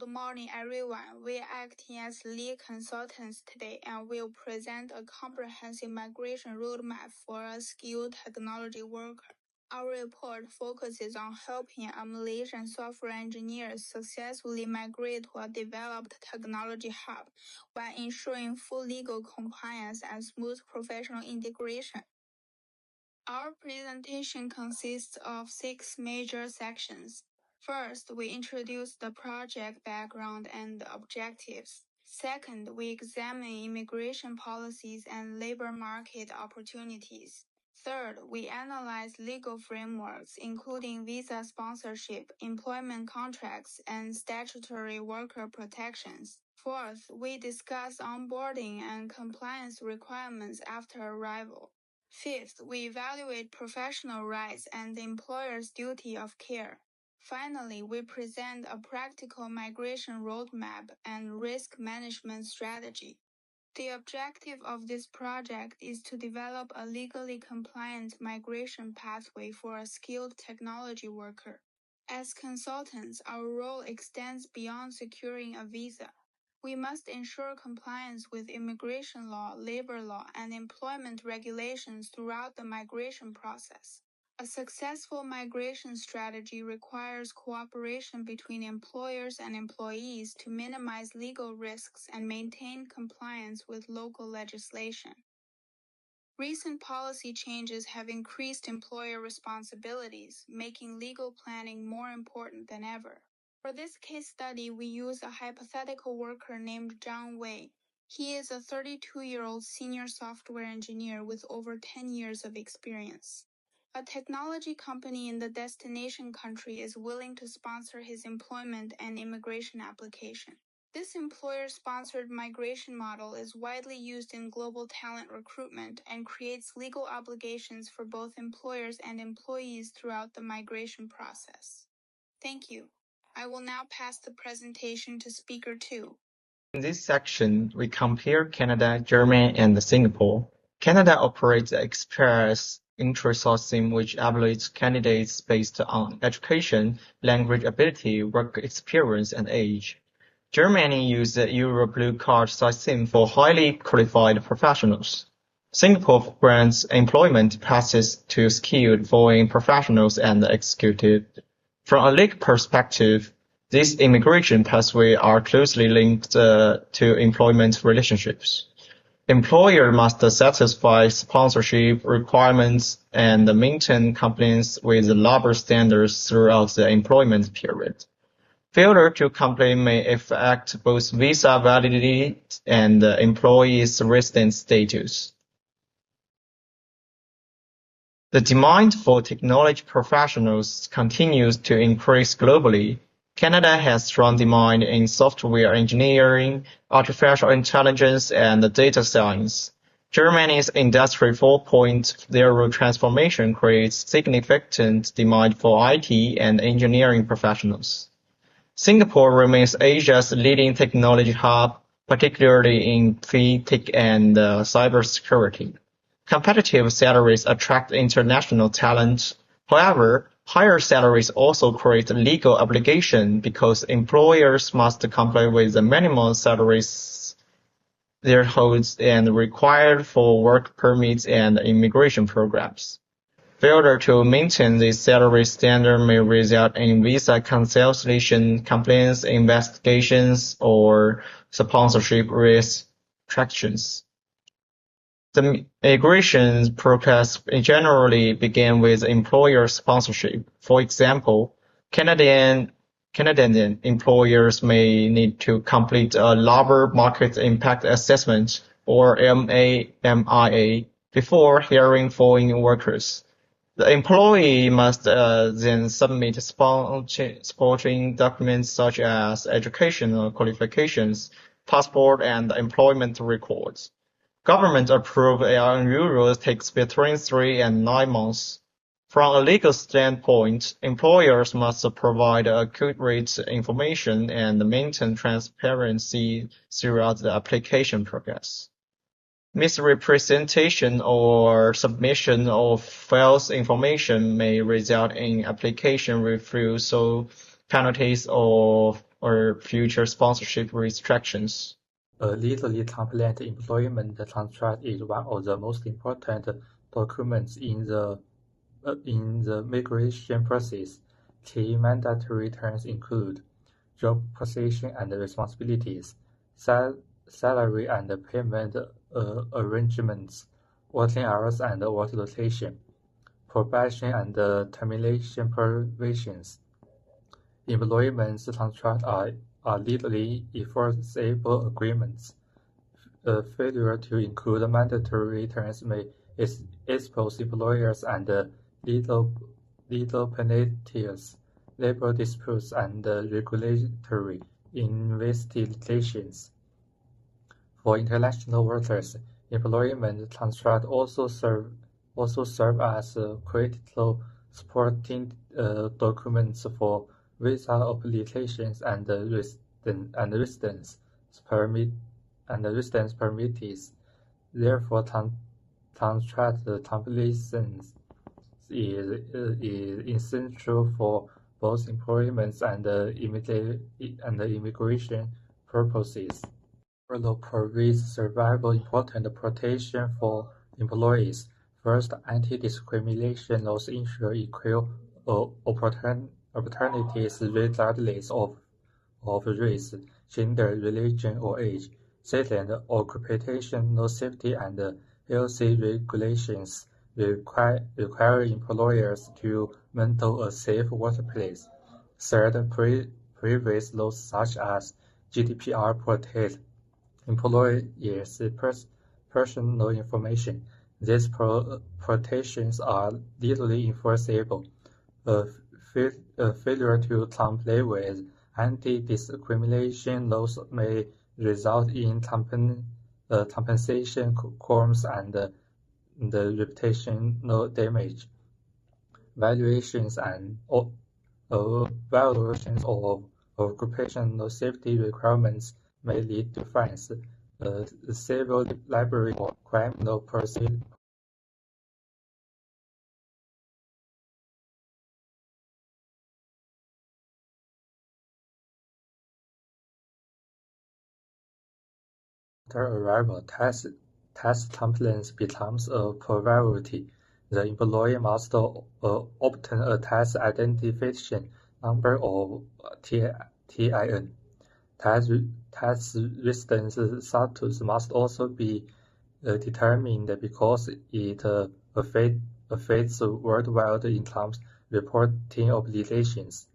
Good morning, everyone. We are acting as lead consultants today and will present a comprehensive migration roadmap for a skilled technology worker. Our report focuses on helping a Malaysian software engineers successfully migrate to a developed technology hub while ensuring full legal compliance and smooth professional integration. Our presentation consists of 6 major sections. First, we introduce the project background and objectives. Second, we examine immigration policies and labor market opportunities. Third, we analyze legal frameworks, including visa sponsorship, employment contracts, and statutory worker protections. Fourth, we discuss onboarding and compliance requirements after arrival. Fifth, we evaluate professional rights and the employer's duty of care. Finally, we present a practical migration roadmap and risk management strategy. The objective of this project is to develop a legally compliant migration pathway for a skilled technology worker. As consultants, our role extends beyond securing a visa. We must ensure compliance with immigration law, labor law, and employment regulations throughout the migration process. A successful migration strategy requires cooperation between employers and employees to minimize legal risks and maintain compliance with local legislation. Recent policy changes have increased employer responsibilities, making legal planning more important than ever. For this case study, we use a hypothetical worker named Zhang Wei. He is a 32-year-old senior software engineer with over 10 years of experience. A technology company in the destination country is willing to sponsor his employment and immigration application. This employer-sponsored migration model is widely used in global talent recruitment and creates legal obligations for both employers and employees throughout the migration process. Thank you. I will now pass the presentation to Speaker 2. In this section, we compare Canada, Germany, and Singapore. Canada operates the express entry system which evaluates candidates based on education, language ability, work experience, and age. Germany uses the Euro Blue Card system for highly qualified professionals. Singapore grants employment passes to skilled foreign professionals and executives. From a legal perspective, these immigration pathways are closely linked to employment relationships. Employer must satisfy sponsorship requirements and maintain compliance with labor standards throughout the employment period. Failure to comply may affect both visa validity and the employee's residence status. The demand for technology professionals continues to increase globally. Canada has strong demand in software engineering, artificial intelligence, and data science. Germany's Industry 4.0 transformation creates significant demand for IT and engineering professionals. Singapore remains Asia's leading technology hub, particularly in fintech and cybersecurity. Competitive salaries attract international talent. However, higher salaries also create legal obligation because employers must comply with the minimum salaries thresholds and required for work permits and immigration programs. Failure to maintain this salary standard may result in visa cancellation, complaints, investigations, or sponsorship restrictions. The migration process generally begins with employer sponsorship. For example, Canadian employers may need to complete a labor market impact assessment or MIA before hiring foreign workers. The employee must then submit supporting documents such as educational qualifications, passport, and employment records. Government-approved rules takes between 3 and 9 months. From a legal standpoint, employers must provide accurate information and maintain transparency throughout the application process. Misrepresentation or submission of false information may result in application refusal, penalties, or or future sponsorship restrictions. A legally compliant employment contract is one of the most important documents in the migration process. Key mandatory terms include job position and responsibilities, salary and payment arrangements, working hours and work location, probation and termination provisions. Employment contracts are legally enforceable agreements. Failure to include mandatory terms may expose employers and legal penalties, labor disputes, and regulatory investigations. For international workers, employment contracts also serve as critical supporting documents for visa applications and residence permits. Therefore, contract compliance is essential for both employment and immigration purposes. The law provides several important protections for employees. First, anti-discrimination laws ensure equal opportunities regardless of race, gender, religion, or age. Second, occupational safety and health regulations require employers to maintain a safe workplace. Third, privacy laws such as GDPR protect employees' personal information. These protections are legally enforceable. A failure to comply with anti-discrimination laws may result in compensation claims and reputational damage. Violations of occupational safety requirements may lead to fines, civil liability, or criminal proceedings. After arrival, tax compliance becomes a priority. The employee must obtain a tax identification number or TIN. Tax residence status must also be determined because it affects worldwide income reporting obligations.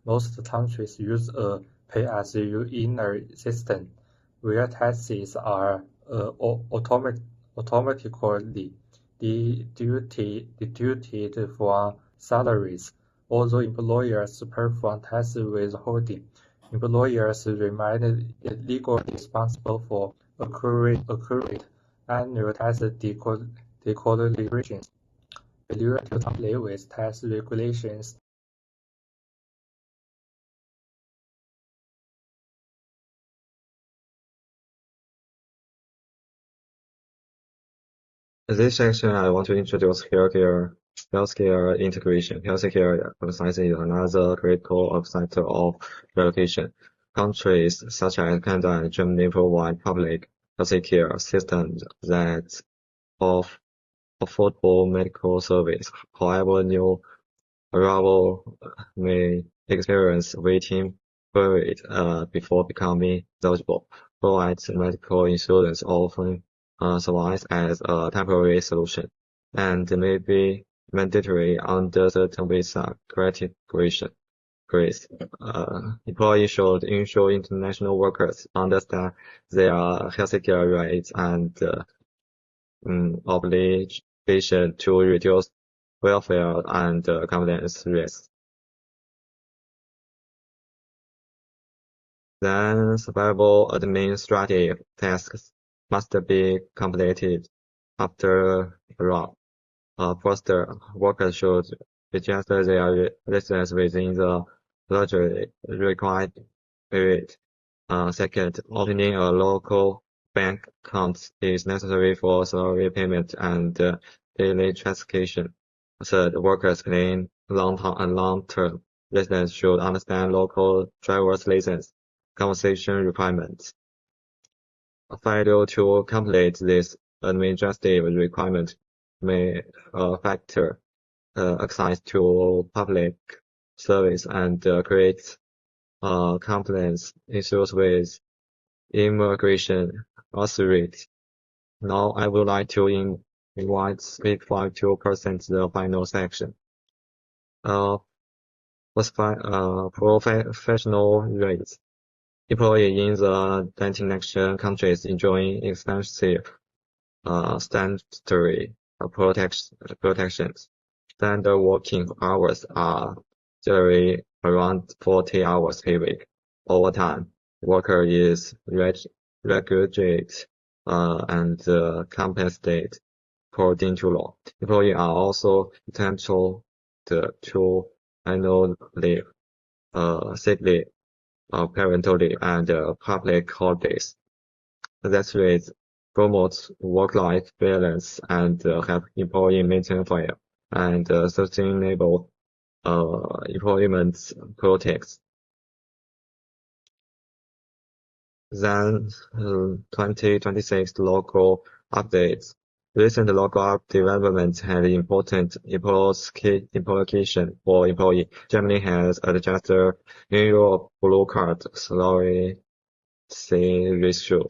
Most countries use a pay-as-you-earn system, where taxes are automatically deducted from salaries. Although employers perform tax withholding, employers remain legally responsible for accurate annual tax declarations. Failure to comply with tax regulations In this section, I want to introduce healthcare integration. Healthcare emphasizes another critical aspect of relocation. Countries such as Canada and Germany provide public healthcare systems that offer affordable medical service. However, new arrivals may experience waiting period before becoming eligible. Private medical insurance often survives as a temporary solution, and may be mandatory under certain visa categories. Employees should ensure international workers understand their healthcare rights and obligation to reduce welfare and compliance risks. Then, several administrative tasks must be completed after arrival. First, workers should register their residence within the required period. Second, opening a local bank account is necessary for salary payment and daily transaction. Third, workers claim long-term residents should understand local driver's license compensation requirements. A failure to complete this administrative requirement may affect access to public service and create compliance issues with immigration authorities. Now I would like to invite Speak 5 to present the final section. Professional rates. Employees in the 19 countries enjoying extensive statutory protections. Standard working hours are generally around 40 hours per week. Overtime, worker is regulated and compensated according to law. Employees are also entitled to annual leave, sick leave, parental leave, and public holidays. That rate promotes work-life balance and help employees maintain fair and sustainable employment practices. Then 2026 local updates. Recent local developments have important implications for employees. Germany has adjusted New York blue card salary ratio.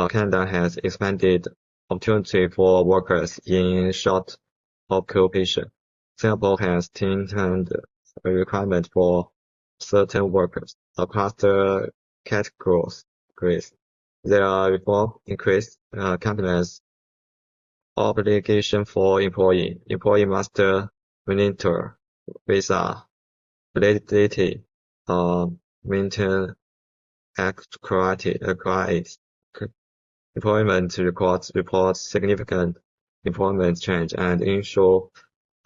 Canada has expanded opportunity for workers in short occupation. Singapore has tightened a requirement for certain workers across the categories. Their reform increased companies' obligation for employee. Employee must monitor visa validity, maintain accurate employment records, report significant employment change, and ensure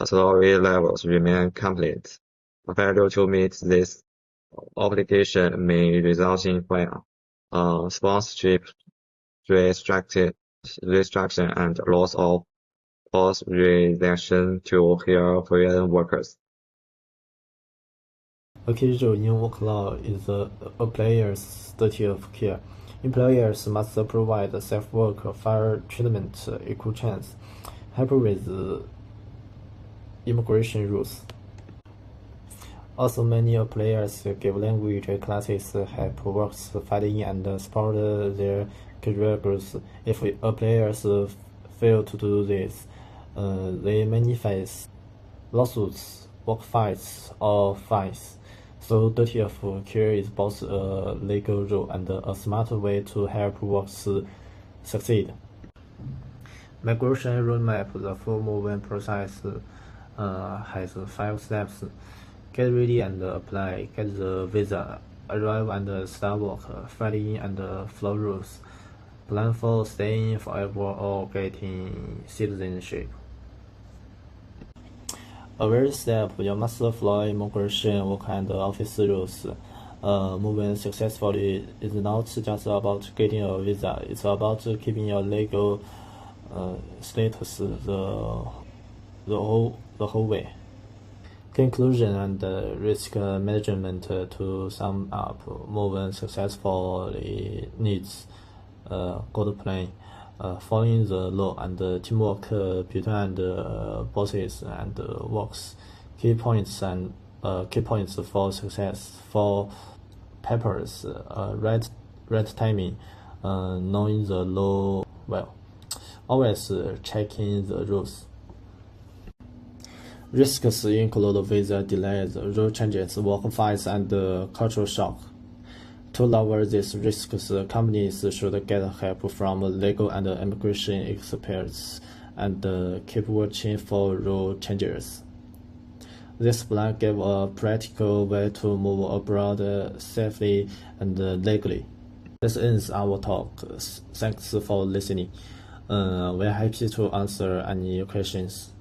salary levels remain complete. A failure to meet this obligation may result in fire, sponsorship restriction, and loss of authorization to hire foreign workers. A key rule in work law is the employer's duty of care. Employers must provide safe work, fair treatment, equal chance, help with immigration rules. Also, many employers give language classes, help workers fit in, and support their career growth. If employers fail to do this, they may face lawsuits, work fights, or fines. So duty of care is both a legal rule and a smart way to help workers succeed. Migration roadmap, the full movement process, has 5 steps. Get ready and apply, get the visa, arrive and start work, fill in and follow rules, plan for staying forever or getting citizenship. Every step, you must follow immigration, work and office rules. Moving successfully is not just about getting a visa, it's about keeping your legal status the whole way. Conclusion and risk management to sum up, moving successfully needs a good plan, following the law and teamwork between bosses and works. Key points for success: for papers, right timing, knowing the law well, always checking the rules. Risks include visa delays, rule changes, work fights, and cultural shock. To lower these risks, companies should get help from legal and immigration experts and keep watching for rule changes. This plan gives a practical way to move abroad safely and legally. This ends our talk. Thanks for listening. We're happy to answer any questions.